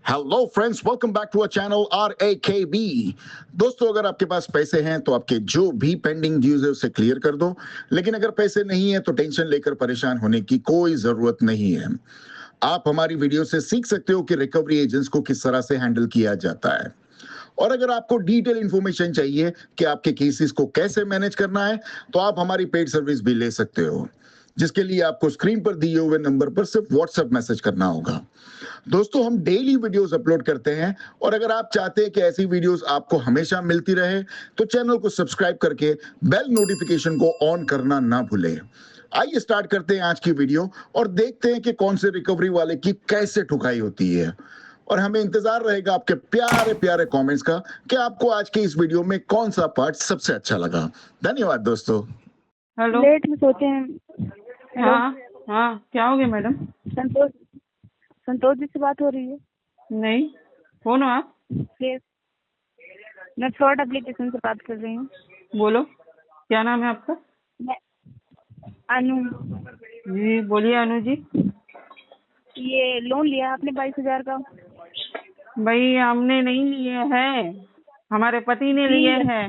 Hello friends, welcome back to our channel RAKB। दोस्तों, अगर आपके पास पैसे हैं तो आपके जो भी पेंडिंग ड्यूज है उसे क्लियर कर दो। लेकिन अगर पैसे नहीं है तो टेंशन लेकर परेशान होने की कोई जरूरत नहीं है। आप हमारी वीडियो से सीख सकते हो कि रिकवरी एजेंट्स को किस तरह से हैंडल किया जाता है। और अगर आपको डिटेल इंफॉर्मेशन चाहिए कि आपके केसेस को कैसे मैनेज करना है तो आप हमारी पेड सर्विस भी ले सकते हो, जिसके लिए आपको स्क्रीन पर दिए हुए नंबर पर सिर्फ व्हाट्सएप मैसेज करना होगा। दोस्तों, हम डेली वीडियोस अपलोड करते हैं और अगर आप चाहते हैं कि ऐसी वीडियोस आपको हमेशा मिलती रहे तो चैनल को सब्सक्राइब करके बेल नोटिफिकेशन को ऑन करना ना भूलें। आइए स्टार्ट करते हैं आज की वीडियो और देखते हैं कि कौन से रिकवरी वाले की कैसे ठुकाई होती है। और हमें इंतजार रहेगा आपके प्यारे प्यारे कमेंट्स का कि आपको आज के इस वीडियो में कौन सा पार्ट सबसे अच्छा लगा। धन्यवाद दोस्तों। हेलो। लेट में सोते हैं। हाँ हाँ, क्या हो गया मैडम? संतोष संतोष जी से बात हो रही है? नहीं, कौन हो आप? प्लीज, मैं फ्रॉड एप्लीकेशन से बात कर रही हूँ। बोलो, क्या नाम है आपका? मैं अनु। जी बोलिए अनु जी। ये लोन लिया आपने 22,000 का? भाई हमने नहीं लिए हैं, हमारे पति ने लिए हैं।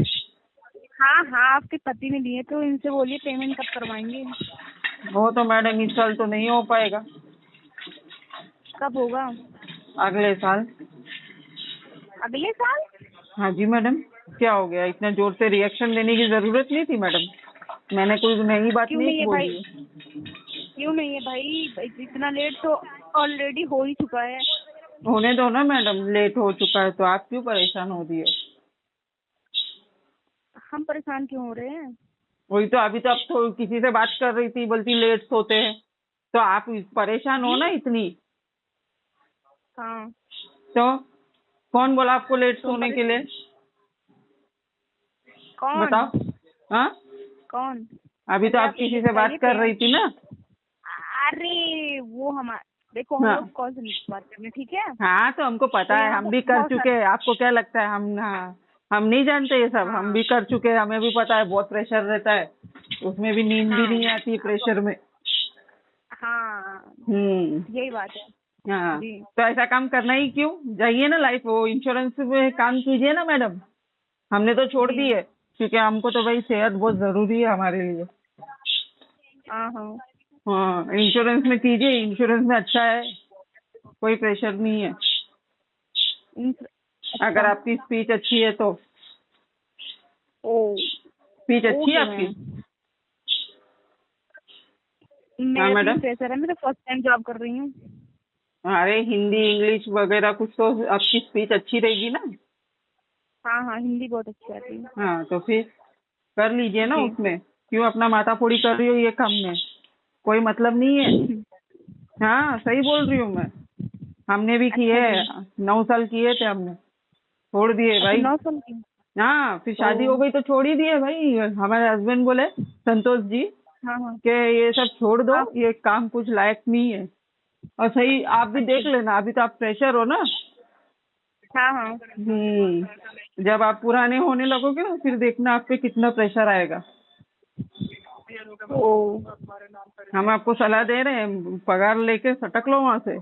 हाँ हाँ, आपके पति ने लिए, तो इनसे बोलिए पेमेंट कब करवाएंगे? वो तो मैडम इस साल तो नहीं हो पाएगा, कब होगा? अगले साल। अगले साल? हाँ जी मैडम, क्या हो गया? इतना जोर से रिएक्शन देने की जरूरत नहीं थी मैडम, मैंने कोई नई बात क्यों नहीं नहीं है बोली। भाई? क्यों नहीं है भाई? इतना लेट तो ऑलरेडी हो ही चुका है। होने दो ना मैडम, लेट हो चुका है तो आप क्यों परेशान हो रही हो? हम परेशान क्यों हो रहे हैं? वही तो, अभी तो आप तो किसी से बात कर रही थी, बोलती लेट सोते हैं, तो आप परेशान हो ना इतनी। हाँ, तो कौन बोला आपको लेट तो सोने के लिए? कौन बताओ। हाँ, कौन? अभी तो आप किसी से बात कर रही थी ना। अरे वो हमारा, देखो हम हाँ लोग कॉल से नहीं बात करने, ठीक है? हाँ, तो हमको पता तो है, यहाँ हम पर भी कर बहुत चुके हैं। आपको क्या लगता है हम नहीं जानते ये सब? हम भी कर चुके हैं, हमें भी पता है बहुत प्रेशर रहता है, उसमें भी नींद भी नहीं आती प्रेशर में। हाँ, हम्म। यही बात है हाँ, जी। तो ऐसा काम करना ही क्यों? जाइए ना लाइफ, वो इंश्योरेंस में काम कीजिए ना मैडम। हमने तो छोड़ जी। दी है, क्योंकि हमको तो भाई सेहत बहुत जरूरी है हमारे लिए। हाँ हाँ, हाँ, इंश्योरेंस में कीजिए, इंश्योरेंस में अच्छा है, कोई प्रेशर नहीं है। अगर अच्छा। आपकी स्पीच अच्छी है तो। ओ, स्पीच अच्छी है ओके आपकी? हाँ मेरा मैडम। प्रोफेसर है, मैं तो फर्स्ट टाइम जॉब कर रही हूँ। अरे हिंदी इंग्लिश वगैरह कुछ तो आपकी स्पीच अच्छी रहेगी ना। हाँ हाँ, हिंदी बहुत अच्छी आती है। हाँ, तो फिर कर लीजिए ना जी। उसमें। क्यों अपना माथा फोड़ी कर रही हो ये काम में? कोई मतलब नहीं है। हाँ, सही बोल रही हूँ मैं। हमने भी किए अच्छा है, जी। 9 साल किए थे हमने, छोड़ दिए अच्छा, भाई। 9 साल की? हाँ, फिर शादी ओ, हो गई तो छोड़ ही दिए भाई। हमारे हस्बैंड बोले, संतोष जी, हाँ हाँ। कि ये सब छोड़ दो, आप? ये काम कुछ लायक नहीं है। और सही, आप भी अच्छा। देख लेना, अभी तो आप फ्रेशर हो ना। हाँ हाँ। जब आप पुराने होने लगोगे ना, फिर देखना आप पे कितना प्रेशर आएगा। ओ, हम आपको सलाह दे रहे हैं, पगार लेके सटक लो वहां से।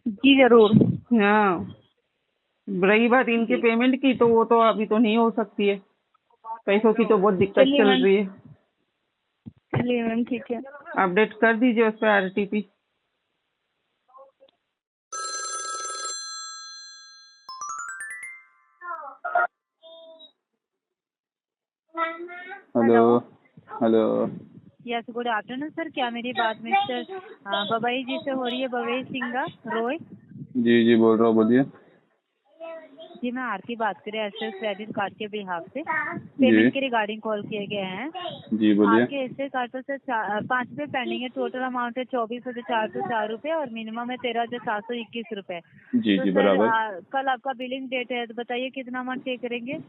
जी जरूर। हाँ, रही बात इनके जी, पेमेंट की, तो वो तो अभी तो नहीं हो सकती है, पैसों की तो बहुत दिक्कत चलिए चल मैम, रही है। चलिए मैम, ठीक है। अपडेट कर दीजिए उस पर RTP। Hello. Hello. Yes, good afternoon sir. क्या मेरी बात मिस्टर बबई जी से हो रही है? बबई सिंगा रॉय? जी जी, बोल रहा हूँ, बोलिए। जी, मैं आरती बात कर रही हूँ एसएस क्रेडिट कार्ड के बिहाफ से। जी पेमेंट के रिगार्डिंग कॉल किए गए हैं। जी, बोलिए। आपके एसएस कार्ड पर से 5 रुपये पेंडिंग है। टोटल अमाउंट है 24,404 रुपये और मिनिमम है 13,721 रुपये। जी तो जी, सर बराबर। कल आपका बिलिंग डेट है, तो बताइए कितना अमाउंट पे करेंगे?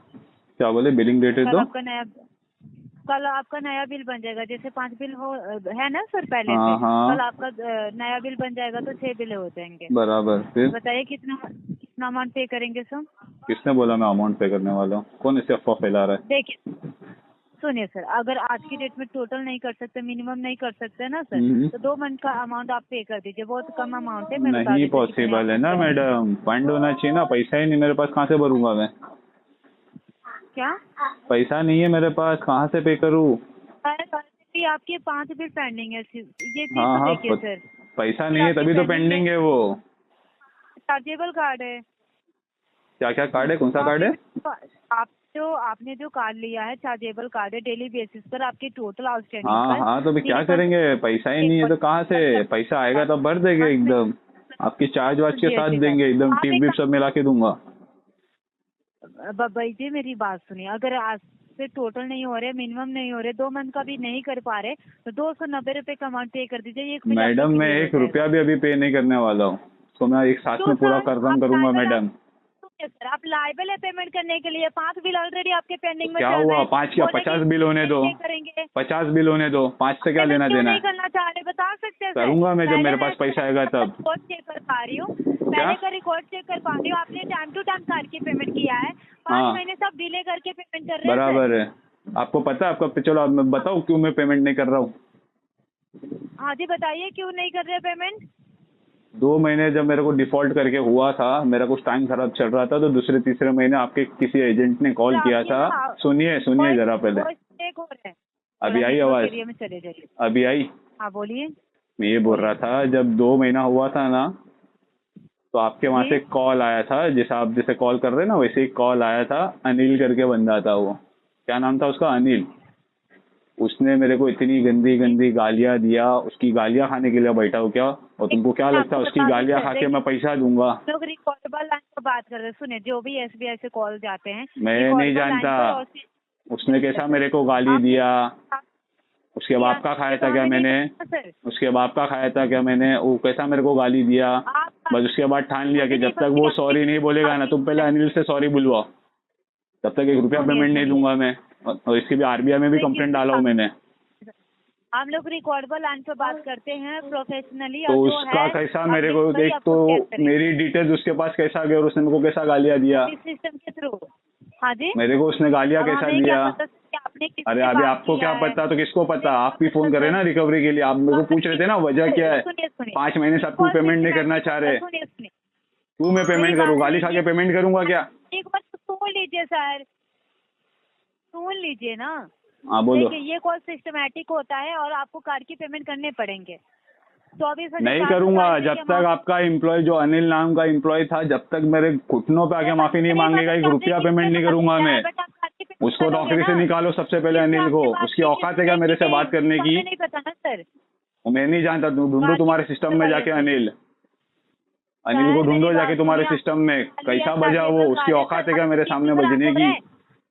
क्या बोले? बिलिंग डेट है कल तो? आपका नया कल आपका नया बिल बन जाएगा। जैसे 5 बिल हो है ना सर पहले से। हाँ हाँ, कल आपका नया बिल बन जाएगा तो 6 बिल हो जाएंगे। बराबर। फिर बताइए कितना अमाउंट पे करेंगे सर? किसने बोला मैं अमाउंट पे करने वाला हूँ? कौन इसे अफवाह फैला रहा है? देखिए सुनिए सर, अगर आज की डेट में टोटल नहीं कर सकते, मिनिमम नहीं कर सकते ना सर, तो 2 मंथ का अमाउंट आप पे कर दीजिए। बहुत कम अमाउंट है, मैं बता नहीं देती हूँ कितने पॉसिबल है आप ना पे करेंगे। मैडम, फंड होना चाहिए ना, पैसा ही नहीं मेरे पास, कहाँ से भरूंगा मैं? क्या पैसा नहीं है मेरे पास, कहाँ से पे करूँ? भी आपके 5 बिल पेंडिंग है, ये चीज हाँ तो हाँ देखिए सर। पैसा नहीं है तभी तो पेंडिंग है वो। चार्जेबल कार्ड है। क्या क्या कार्ड है, कौन सा कार्ड है? आपने जो कार्ड लिया है चार्जेबल कार्ड है, डेली बेसिस पर आपके टोटल आउटस्टैंडिंग हाँ पर हाँ तो अभी क्या मेरे पास करेंगे, पैसा ही नहीं है तो कहाँ से? पैसा आएगा तब भर देंगे एकदम, आपकी चार्ज वार्ज के साथ देंगे एकदम, टिप विप सब मिला के दूंगा। भाई जी मेरी बात सुनिए, अगर आज से टोटल नहीं हो रहे, मिनिमम नहीं हो रहे, 2 मंथ का भी नहीं कर पा रहे, तो 290 रुपए का अमाउंट पे कर दीजिए। 1 मिनट मैडम मैं 1 रुपया भी अभी पे नहीं करने वाला हूँ, तो मैं एक साथ में पूरा खत्म करूंगा मैडम। सर आप लायबल है पेमेंट करने के लिए। 5 बिल ऑलरेडी आपके पेंडिंग में क्या चल रहे हुआ, हैं। 5 क्या 50 बिल होने दो, करेंगे 50 बिल होने दो, 5 से क्या लेना देना? नहीं करना चाह रहे, बता सकते हैं सर? करूंगा मैं जब पहले मेरे पास पैसा आएगा तब। रिकॉर्ड चेक कर पा रही हूँ, पहले का रिकॉर्ड चेक कर पा रही हूँ। आपने टाइम टू टाइम कार्ड की पेमेंट किया है, 5 हाँ। महीने सब डिले करके पेमेंट कर रहे हैं बराबर है, आपको पता है आपका, चलो अब मैं बताऊँ क्यों मैं पेमेंट नहीं कर रहा हूँ? हाँ जी बताइए, क्यों नहीं कर रहे पेमेंट? 2 महीने जब मेरे को डिफॉल्ट करके हुआ था, मेरा कुछ टाइम खराब चल रहा था, तो दूसरे तीसरे महीने आपके किसी एजेंट ने कॉल किया था। सुनिए सुनिए जरा पहले, अभी आई आवाज? में चले जाइए। अभी आई? हाँ बोलिए। मैं ये बोल रहा था, जब 2 महीना हुआ था ना, तो आपके वहां से कॉल आया था, जैसे आप जैसे कॉल कर रहे हैं ना, वैसे ही कॉल आया था। अनिल करके बंदा था, वो क्या नाम था उसका, अनिल। उसने मेरे को इतनी गंदी गंदी गालियां दिया, उसकी गालियां खाने के लिए बैठा हूँ क्या? और तुमको क्या लगता है उसकी गालियां खा के मैं पैसा दूंगा? लोग रिकॉर्डेबल लाइन पर बात कर रहे हैं। सुनिए, जो भी एसबीआई से कॉल जाते हैं, मैं नहीं जानता उसने कैसा मेरे को गाली दिया। उसके बाप का खाया था क्या मैंने? उसके बाप का खाया था क्या मैंने? वो कैसा मेरे को गाली दिया। बस उसके बाद ठान लिया कि जब तक वो सॉरी नहीं बोलेगा ना, तुम पहले अनिल से सॉरी बुलवाओ, तब तक 1 रुपया पेमेंट नहीं दूंगा मैं। और इसकी भी आरबीआई में भी कंप्लेंट डाला हूँ मैंने। हम लोग रिकॉर्डेबल लाइन पर बात करते हैं प्रोफेशनली। तो उसका कैसा मेरे को, एक तो मेरी डिटेल्स उसके पास कैसा गया और उसने मेरे को कैसा गालियां दिया सिस्टम के थ्रू। हाँ जी, मेरे को उसने गालियां कैसा दिया। अरे अभी आपको क्या पता, तो किसको पता? आप भी फोन करे ना रिकवरी के लिए, आप मेरे को पूछ रहे थे ना वजह क्या है। 5 महीने से आप क्यों पेमेंट नहीं करना चाह रहे? क्यों मैं पेमेंट करूँ? गाली खा के पेमेंट करूंगा क्या? एक बार सुन लीजिए सर, सुन लीजिए ना। हाँ बोलो। देखिए, ये कॉल सिस्टमैटिक होता है और आपको कार्ड की पेमेंट करने पड़ेंगे। 24,000 नहीं करूंगा जब तक आपका एम्प्लॉय, जो अनिल नाम का एम्प्लॉय था, जब तक मेरे घुटनों पे आके माफी नहीं मांगेगा, 1 रुपया पेमेंट नहीं करूंगा मैं। उसको नौकरी से निकालो सबसे पहले, अनिल को। उसकी औकात है क्या मेरे से बात करने की? नहीं पता ना सर, मैं नहीं जानता, ढूंढो तुम्हारे सिस्टम में जाके अनिल को ढूंढो जाके तुम्हारे सिस्टम में, कैसा बजा वो, उसकी औकात है क्या मेरे सामने बजने की?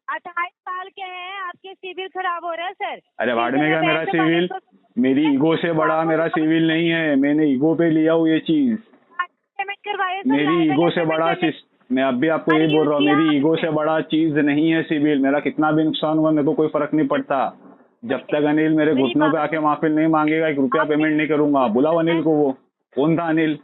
28 साल के हैं, आपके सिविल खराब हो रहा है सर। अरे वार्ड में क्या मेरा सिविल, मेरी ईगो से बड़ा मेरा सिविल नहीं है, मैंने ईगो पे लिया हूँ ये चीज। पेमेंट करवाइए सर, मेरी ईगो से बड़ा, मैं अभी आपको ये बोल रहा हूँ, मेरी ईगो से बड़ा चीज नहीं है सिविल। मेरा कितना भी नुकसान हुआ मेरे को कोई फर्क नहीं पड़ता, जब तक अनिल मेरे घुटनों पे आके माफी नहीं मांगेगा, 1 रुपया पेमेंट नहीं करूंगा। बुलाओ अनिल को। वो कौन था अनिल?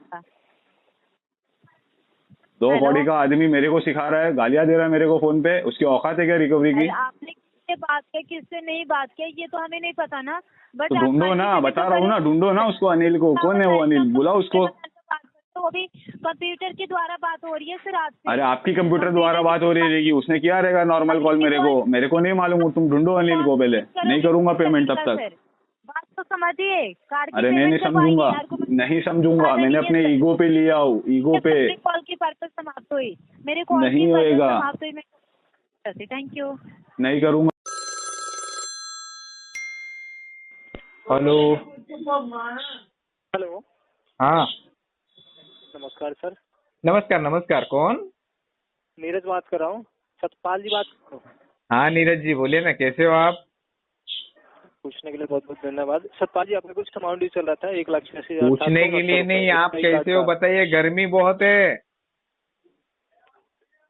2 कौड़ी का आदमी मेरे को सिखा रहा है, गालियां दे रहा है मेरे को फोन पे। उसकी औकात है क्या रिकवरी की? आपने किससे बात किया, किससे नहीं बात किया, ये तो हमें नहीं पता ना। बट तो ढूंढो ना, बता रहा हूँ ना, ढूंढो ना उसको, अनिल को। कौन है वो अनिल? बुलाओ उसको। तो वो भी कंप्यूटर के द्वारा बात हो रही है सर आपसे। अरे आपकी कंप्यूटर द्वारा बात हो रही रहेगी, उसने किया रहेगा नॉर्मल कॉल मेरे को नहीं मालूम। तुम ढूंढो अनिल को पहले, नहीं करूंगा पेमेंट तब तक। बात तो समझिए, अरे मैं नहीं समझूंगा, नहीं समझूंगा। मैंने अपने ईगो पे लिया हूँ, ईगो पे। कॉल की पर्पस समाप्त हुई, मेरे कॉल नहीं होएगा। समाप्त हुई। Thank you. नहीं करूंगा। हेलो। हेलो। हाँ नमस्कार सर। नमस्कार नमस्कार, कौन? नीरज बात कर रहा हूँ, सतपाल जी बात कर रहा हूँ। हाँ नीरज जी बोलिए ना, कैसे हो आप? पूछने के लिए बहुत बहुत धन्यवाद। सतपाल जी आपका कुछ अमाउंट ड्यू चल रहा था, 1,86,000। पूछने के लिए नहीं, आप कैसे हो बताइए, गर्मी बहुत है।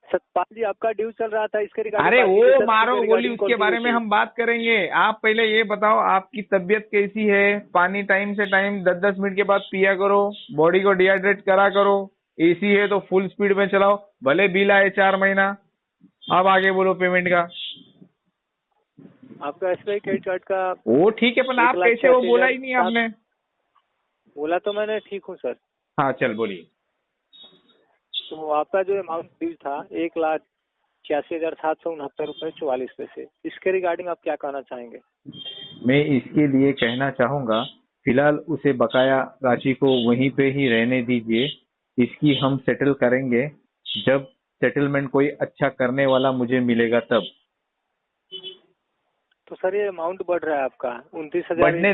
सतपाल जी आपका ड्यू चल रहा था, इसके रिगार्डिंग। अरे वो मारो गोली, उसके बारे में हम बात करेंगे। आप पहले ये बताओ आपकी तबीयत कैसी है? पानी टाइम से टाइम 10-10 मिनट के बाद पिया करो, बॉडी को डिहाइड्रेट करा करो। एसी है तो फुल स्पीड में चलाओ, भले बिल आए 4 महीना। अब आगे बोलो पेमेंट का। आपका SBI क्रेडिट कार्ड का वो ठीक है, पर आप कैसे, वो बोला ही नहीं आपने। बोला तो मैंने, ठीक हूँ सर। हाँ चल बोलिए। तो आपका जो अमाउंट ड्यू था 1,86,769.44 इसके रिगार्डिंग आप क्या कहना चाहेंगे? मैं इसके लिए कहना चाहूंगा, फिलहाल उसे बकाया राशि को वहीं पे ही रहने दीजिए। इसकी हम सेटल करेंगे जब सेटलमेंट कोई अच्छा करने वाला मुझे मिलेगा तब। तो सर ये अमाउंट बढ़ रहा है आपका 29,000। बढ़ने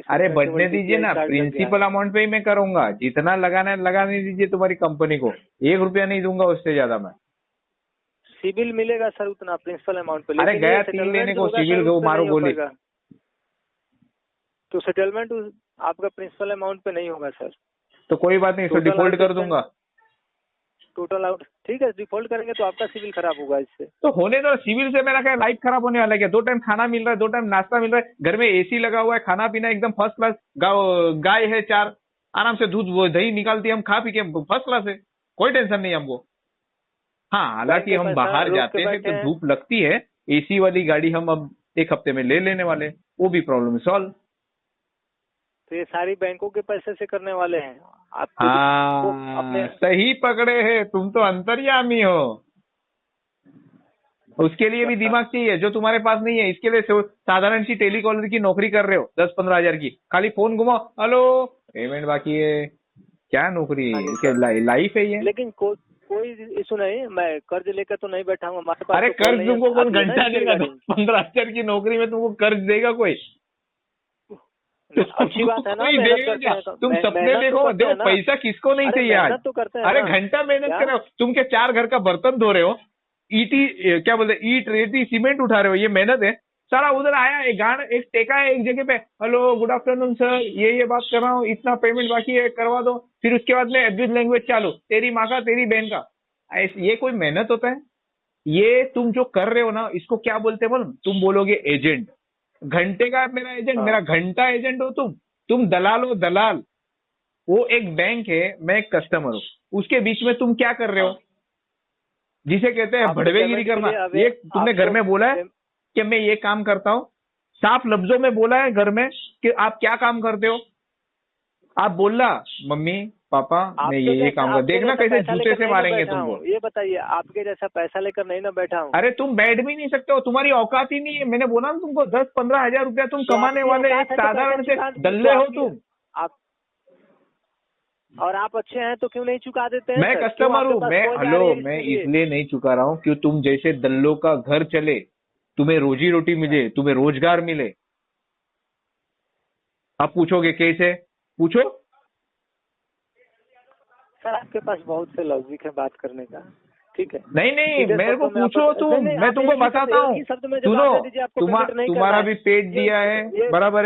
अरे बढ़ने दीजिए ना, प्रिंसिपल अमाउंट पे ही मैं करूंगा। जितना लगाना है लगाने दीजिए तुम्हारी कंपनी को, 1 रुपया नहीं दूंगा उससे ज्यादा मैं। सिविल मिलेगा सर उतना प्रिंसिपल अमाउंट पे। अरे गया 3 लेने को, सिविल को मारो गोली। तो सेटलमेंट आपका प्रिंसिपल अमाउंट पे नहीं होगा सर। तो कोई बात नहीं, इसको डिफॉल्ट कर दूंगा। टोटल आउट ठीक है, डिफॉल्ट करेंगे तो आपका सिविल खराब होगा इससे। तो होने दो, सिविल से मेरा क्या लाइफ खराब होने वाला है क्या? 2 टाइम खाना मिल रहा है, 2 टाइम नाश्ता मिल रहा है, घर में AC लगा हुआ है, खाना पीना एकदम फर्स्ट क्लास, गाय है 4, आराम से दूध दही निकालती है, हम खा पी के फर्स्ट क्लास है, कोई टेंशन नहीं हमको। हाँ हालांकि हम बाहर जाते हैं तो धूप लगती है, AC वाली गाड़ी हम अब 1 हफ्ते में ले लेने वाले, वो भी प्रॉब्लम सॉल्व। तो ये सारी बैंकों के पैसे से करने वाले हैं आप? हाँ सही पकड़े हैं, तुम तो अंतर्यामी हो। उसके लिए भी दिमाग चाहिए जो तुम्हारे पास नहीं है। इसके लिए साधारण सी टेलीकॉलर की नौकरी कर रहे हो 10-15 हजार की, खाली फोन घुमाओ, हेलो पेमेंट बाकी है, क्या नौकरी है? लाइफ है ये। लेकिन कोई इशू नहीं, मैं कर्ज लेकर तो नहीं बैठा हूँ हमारे पास। अरे कर्ज तुमको कौन घंटा देगा? 15 हजार की नौकरी में तुमको कर्ज देगा कोई? अच्छी बात है ना, तुम सपने देखो, पैसा किसको नहीं चाहिए आज? तो करते हैं। अरे घंटा मेहनत कर रहे हो तुम, क्या 4 घर का बर्तन धो रहे हो, क्या बोलते ईट रेती सीमेंट उठा रहे हो, ये मेहनत है सारा। उधर आया एक टेका है एक जगह पे, हेलो गुड आफ्टरनून सर, ये बात कर रहा हूँ, इतना पेमेंट बाकी है करवा दो। फिर उसके बाद में एब्यूज लैंग्वेज चालू, तेरी माँ का तेरी बहन का। ये कोई मेहनत होता है? ये तुम जो कर रहे हो ना, इसको क्या बोलते हैं बोलो? तुम बोलोगे एजेंट। घंटे का मेरा एजेंट, मेरा घंटा एजेंट हो तुम दलाल हो, दलाल। वो एक बैंक है, मैं एक कस्टमर हूँ, उसके बीच में तुम क्या कर रहे हो, जिसे कहते हैं भड़वेगिरी करना। ये तुमने घर में बोला है कि मैं ये काम करता हूँ, साफ लफ्जों में बोला है घर में कि आप क्या काम करते हो? आप बोला मम्मी पापा मैं ये काम कर, देखना कैसे जूते से मारेंगे तुमको। ये बताइए, आपके जैसा पैसा लेकर नहीं ना बैठा हूँ। अरे तुम बैठ भी नहीं सकते हो, तुम्हारी औकात ही नहीं है। मैंने बोला ना तुमको, 10-15 हजार रुपया तुम कमाने वाले एक साधारण से दल्ले हो तुम। और आप अच्छे हैं तो क्यों नहीं चुका देते हैं? मैं कस्टमर हूँ, मैं इसलिए नहीं चुका रहा हूँ क्यों तुम जैसे दल्लों का घर चले, तुम्हें रोजी रोटी मिले, तुम्हें रोजगार मिले। आप पूछोगे कैसे? पूछो सर, आपके पास बहुत से लॉजिक है बात करने का, ठीक है। नहीं मेरे को पूछो तुम, मैं तुमको बताता हूँ। सुनो, तुम्हारा भी पेट दिया है, बराबर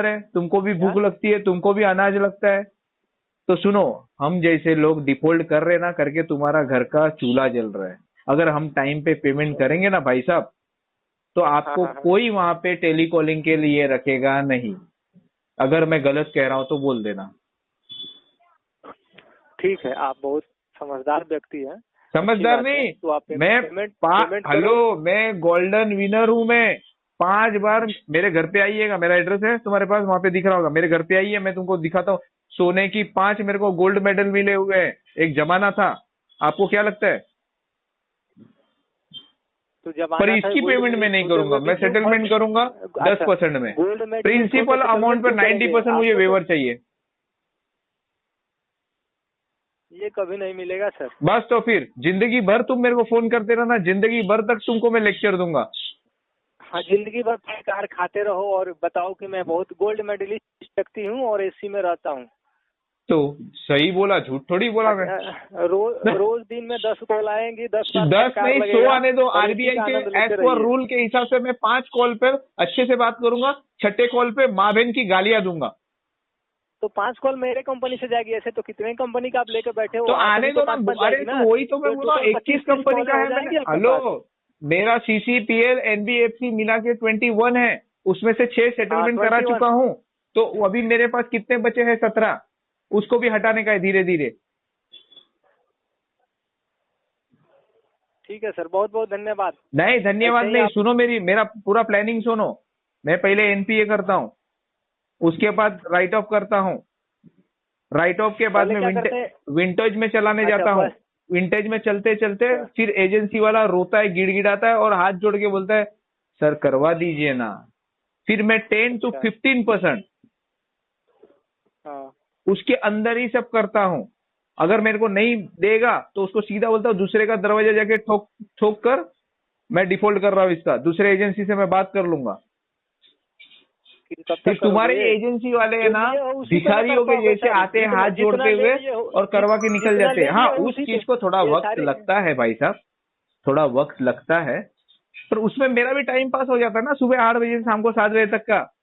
है, तुमको भी भूख लगती है, तुमको भी अनाज लगता है। तो सुनो, हम जैसे लोग डिफॉल्ट कर रहे ना करके तुम्हारा घर का चूल्हा जल रहा है। अगर हम टाइम पे पेमेंट करेंगे ना भाई साहब, तो आपको कोई वहां पे टेलीकॉलिंग के लिए रखेगा नहीं। अगर मैं गलत कह रहा हूं तो बोल देना। ठीक है, आप बहुत समझदार व्यक्ति हैं। समझदार नहीं तो मैं गोल्डन विनर हूँ। मैं 5 बार मेरे घर पे आइएगा, मेरा एड्रेस है तुम्हारे पास, वहां पे दिख रहा होगा। मेरे घर पे आइए, मैं तुमको दिखाता हूँ। सोने की 5 मेरे को गोल्ड मेडल मिले हुए हैं। एक जमाना था, आपको क्या लगता है? पर इसकी पेमेंट मैं नहीं करूंगा, मैं सेटलमेंट करूंगा 10% में। प्रिंसिपल अमाउंट पर 90% मुझे वेवर चाहिए। ये कभी नहीं मिलेगा सर। बस तो फिर जिंदगी भर तुम मेरे को फोन करते रहना, जिंदगी भर तक तुमको मैं लेक्चर दूंगा। हाँ, जिंदगी भर कार खाते रहो और बताओ कि मैं बहुत गोल्ड मेडलिस्ट व्यक्ति हूँ और AC में रहता हूँ। तो सही बोला, झूठ थोड़ी बोला मैं। रोज दिन में 10 कॉल आएंगी, 10 नहीं 100 आने दो। RBI के एज पर रूल के हिसाब से मैं 5 कॉल पर अच्छे से बात करूंगा, 6ठे कॉल पे माँ बहन की गालियां दूंगा। तो 5 कॉल मेरे कंपनी से जाएगी। ऐसे तो कितने कंपनी का आप लेकर बैठे हो? तो आने दो ना। अरे तो वही तो मैं बोला, 21 कंपनी का है। हेलो, मेरा CCPL NBFC मिला के 21 है, उसमें से 6 सेटलमेंट करा चुका हूँ। तो अभी मेरे पास कितने बचे हैं? 17। उसको भी हटाने का है धीरे धीरे। ठीक है सर, बहुत बहुत धन्यवाद। नहीं धन्यवाद ऐसे ही नहीं, आप- सुनो मेरा पूरा प्लानिंग सुनो। मैं पहले एनपीए करता हूँ, उसके बाद राइट ऑफ करता हूँ, राइट ऑफ के बाद पहले में क्या करते हैं? विंटेज में चलाने अच्छा, जाता हूँ। बस। विंटेज में चलते चलते अच्छा। फिर एजेंसी वाला रोता है, गिड़गिड़ाता है और हाथ जोड़ के बोलता है सर करवा दीजिए ना। फिर मैं 10 to अच्छा। 15% हाँ, उसके अंदर ही सब करता हूँ। अगर मेरे को नहीं देगा तो उसको सीधा बोलता हूँ दूसरे का दरवाजा जाके ठोक कर मैं डिफॉल्ट कर रहा हूँ इसका, दूसरे एजेंसी से मैं बात कर लूंगा। फिर कब फिर तक तुम्हारे करोगे? एजेंसी वाले है ना ये उसी पे भिखारियों के करता होगा जैसे सर, आते हैं जितना- हाथ जोड़ते जितना ले हुए लिए हो- और करवा के निकल जितना जाते ले हैं। हाँ, लिए हो उस उसी चीज पे- को थोड़ा ये वक्त सारी- लगता है भाई साहब, थोड़ा वक्त लगता है, पर उसमें मेरा भी टाइम पास हो जाता है ना, सुबह 8 बजे से शाम को 7 बजे तक का।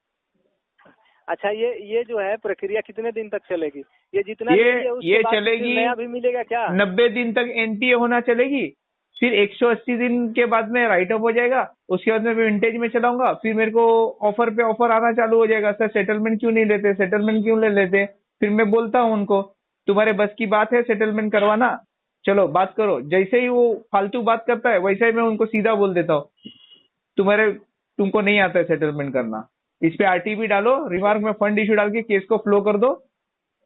अच्छा, ये जो है प्रक्रिया कितने दिन तक चलेगी? ये जितना ये- ले लिए उसके ये बाद फिर चलेगी नया भी मिलेगा क्या? 90 दिन तक एनपीए होना चलेगी, फिर 180 दिन के बाद में राइट ऑफ हो जाएगा, उसके बाद में विंटेज में चलाऊंगा, फिर मेरे को ऑफर पे ऑफर आना चालू हो जाएगा, सर सेटलमेंट क्यों नहीं लेते, सेटलमेंट क्यों ले लेते। फिर मैं बोलता हूँ उनको तुम्हारे बस की बात है सेटलमेंट करवाना, चलो बात करो। जैसे ही वो फालतू बात करता है वैसे ही मैं उनको सीधा बोल देता हूँ तुमको नहीं आता है सेटलमेंट करना, इस पे आरटीबी डालो, रिमार्क में फंड इश्यू डाल के केस को फ्लो कर दो,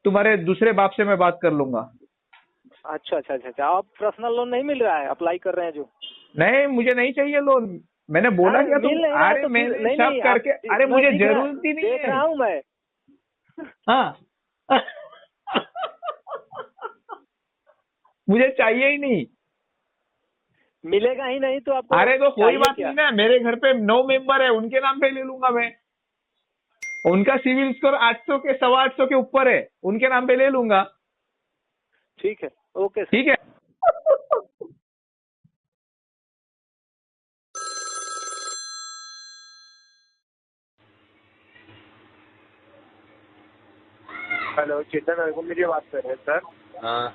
तुम्हारे दूसरे बाप से मैं बात कर लूंगा। अच्छा अच्छा अच्छा अच्छा, आप पर्सनल लोन नहीं मिल रहा है, अप्लाई कर रहे हैं जो? नहीं मुझे नहीं चाहिए लोन, मैंने बोला अरे क्या मिल तुम? नहीं रहा है अरे तो फिर- मैंने नहीं, सब नहीं, करके, आप- अरे मुझे दिख रहा- जरूरत ही नहीं देख है। रहा हूँ मैं। हाँ मुझे चाहिए ही नहीं। मिलेगा ही नहीं तो आपको अरे तो कोई चाहिए बात क्या? नहीं ना, मेरे घर पे 9 मेंबर है, उनके नाम पे ले लूंगा मैं। उनका सिविल स्कोर 800 के 850 के ऊपर है, उनके नाम पे ले लूंगा। ठीक है, ओके सर। ठीक है। हेलो, चेतन रघु मेरी बात कर रहे हैं सर। हाँ,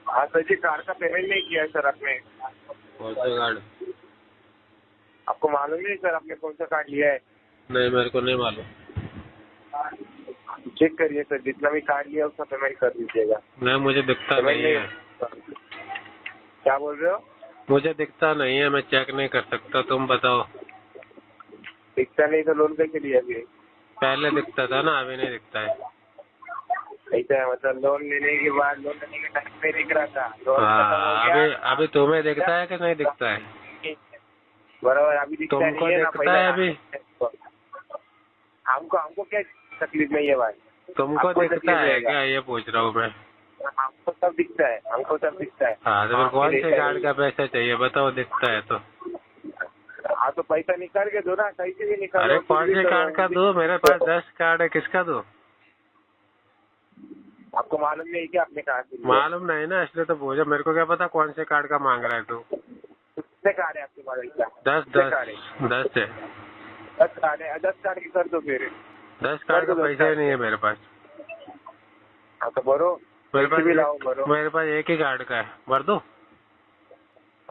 हाँ सर जी, कार का पेमेंट नहीं किया है सर आपने। कौन सा कार्ड? आपको मालूम नहीं सर आपने कौन सा कार्ड लिया है? नहीं, मेरे को नहीं मालूम। चेक करिए सर, जितना भी कार्ड लिया उसका पेमेंट कर दीजिएगा। नहीं, मुझे दिखता पेमेंट नहीं है। क्या बोल रहे हो? मुझे दिखता नहीं है, मैं चेक नहीं कर सकता। तुम बताओ। दिखता नहीं तो लोन कैसे लिया अभी? पहले दिखता था ना, अभी नहीं दिखता है। ऐसा है, मतलब लोन लेने के बाद लोन लेने के टाइम पे दिख रहा था, लोन खत्म हो हाँ, गया। अभी तुम्हें दिखता है कि नहीं दिखता है? बराबर, अभी दिखता तुमको नहीं है ना दिखता है अभी? हमको क्या तकलीफ नहीं है भाई। तुमको आपको दिखता तकलीफ है रहेगा। क्या, ये पूछ रहा हूँ मैं। हमको सब दिखता है, हमको सब दिखता है। हाँ, तो फिर कौन से ऐसा कार्ड नहीं का पैसा चाहिए बताओ, दिखता है तो। हाँ तो पैसा निकाल के दो ना, कहीं से भी निकालो। अरे कुछ कौन भी से करो। कार्ड का दो? मेरे पास 10 कार्ड है, किसका दो? आपको मालूम नहीं क्या आपने कहा? मालूम नहीं ना, इसलिए तो पूछा। मेरे को क्या पता कौन से कार्ड का मांग रहा है तू? कितने कार्ड है आपके पास? 10 कितने कार्ड है? 10 है। 10 कार्ड है, 10 कार्ड की कर दो फिर। 10 कार्ड का पैसा ही नहीं है मेरे पास। हाँ तो भरो, मेरे पैसे भी लाओ, भरो। पास मेरे पास एक ही कार्ड का है, भर दो।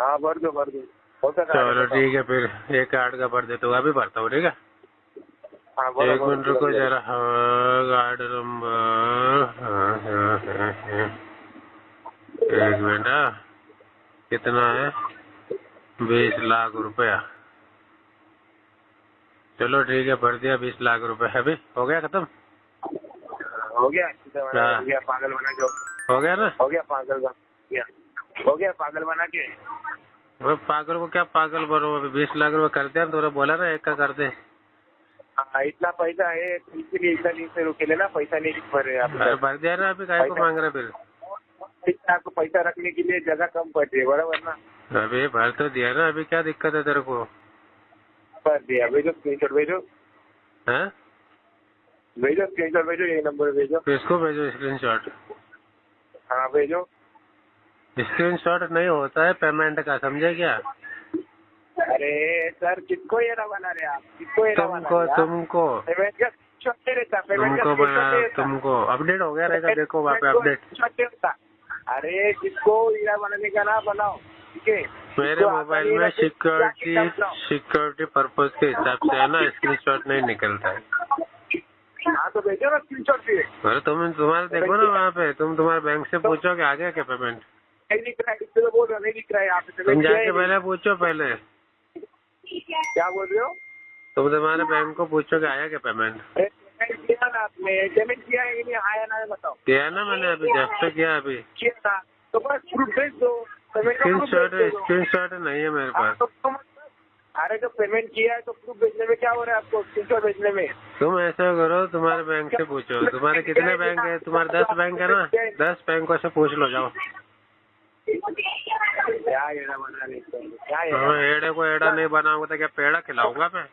हाँ भर दो, भर दो। कौन सा कार्ड चलो है बताओ? ठीक है, फिर एक कार्ड का भर देता हूँ, अभी भरता हूँ। ठीक है, हाँ भरो, एक भरो, मिनट रुको भरो। जरा। हाँ, कार्ड नंबर, एक मिनट। हाँ, कितना है? 20 लाख रुपया। चलो ठीक है, भर दिया 20 लाख रुपए। अभी हो गया खत्म? हो गया, सीधा हाँ। हो गया, पागल बना के हो गया ना? हो गया, पागल बना के हो गया, पागल बना के। वो पागल को क्या पागल बनो, अभी 20 लाख रुपए कर दिया। तो बोला ना एक का कर दे। हाँ, इतना पैसा है इसीलिए इतना दिन से रुके लेना, पैसा नहीं भर रहे आप। अरे भर दिया ना, अभी काहे को मांग रहे फिर? आपको पैसा रखने के लिए जगह कम पड़ती है, बराबर ना? अभी भर तो दिया ना, अभी क्या दिक्कत है तेरे को? भर दिया, भेजो स्क्रीनशॉट, भेजो हैं? भेजो स्क्रीनशॉट, भेजो, ये नंबर भेजो। किसको भेजो स्क्रीनशॉट? हाँ भेजो। स्क्रीनशॉट नहीं होता है पेमेंट का, समझे क्या? अरे सर, किसको ये ना बना रहे आप? किसको ये ना बना तुमको रहे आप? तुमको पेमेंट का स्क्रीनशॉट नहीं रहता, पेमेंट का तुमको स्क्रीनशॉट बना, नहीं रहता। तुमको अपडेट हो गया रहेगा, देखो वहाँ पे अपडेट। स्क्रीनशॉट नहीं रहता। अरे जिसको हीरा बनाने का ना बनाओ, ठीक है? मेरे जिसको मोबाइल आसानी में लगे, जाके बनाओ। सिक्योरिटी पर्पज के हिसाब से है ना, स्क्रीनशॉट नहीं निकलता है। हाँ तो भेजो ना स्क्रीनशॉट फिर। अरे तुम्हारे देखो ना वहाँ पे, तुम्हारे बैंक से पूछो कि आ गया क्या पेमेंट? नहीं दिख रहा है, इसलिए तो बोल रहा नहीं दिख रहा है। आप तुम जाके पहले पूछो पहले, क्या बोल रहे हो? तुम तुम्हारे बैंक को पूछो कि आया क्या पेमेंट। पेमेंट किया ना आपने? पेमेंट किया है कि नहीं आया ना, बताओ। किया ना मैंने, अभी जस्ट किया अभी। किया था तो बस प्रूफ भेज दो, पेमेंट का प्रूफ भेज दो। स्क्रीनशॉट नहीं है मेरे पास। अरे जब पेमेंट किया है तो प्रूफ भेजने में क्या हो रहा है आपको, स्क्रीनशॉट भेजने में? तुम ऐसा करो, तुम्हारे बैंक से पूछो। तुम्हारे कितने बैंक है? तुम्हारे 10 बैंक है ना, 10 बैंकों से पूछ लो, जाओ। क्या एड़ा बना रहे हो? क्या हाँ, एड़े को एड़ा नहीं बनाऊंगा तो क्या पेड़ा खिलाऊंगा मैं?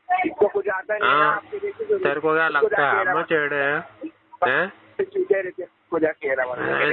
इसको कुछ आता नहीं है ना, हाँ, आपके जैसे तेरे को क्या लगता है हम टेढ़े हैं? चूजे रहते हैं, को जाके एड़ा बना रहे हैं।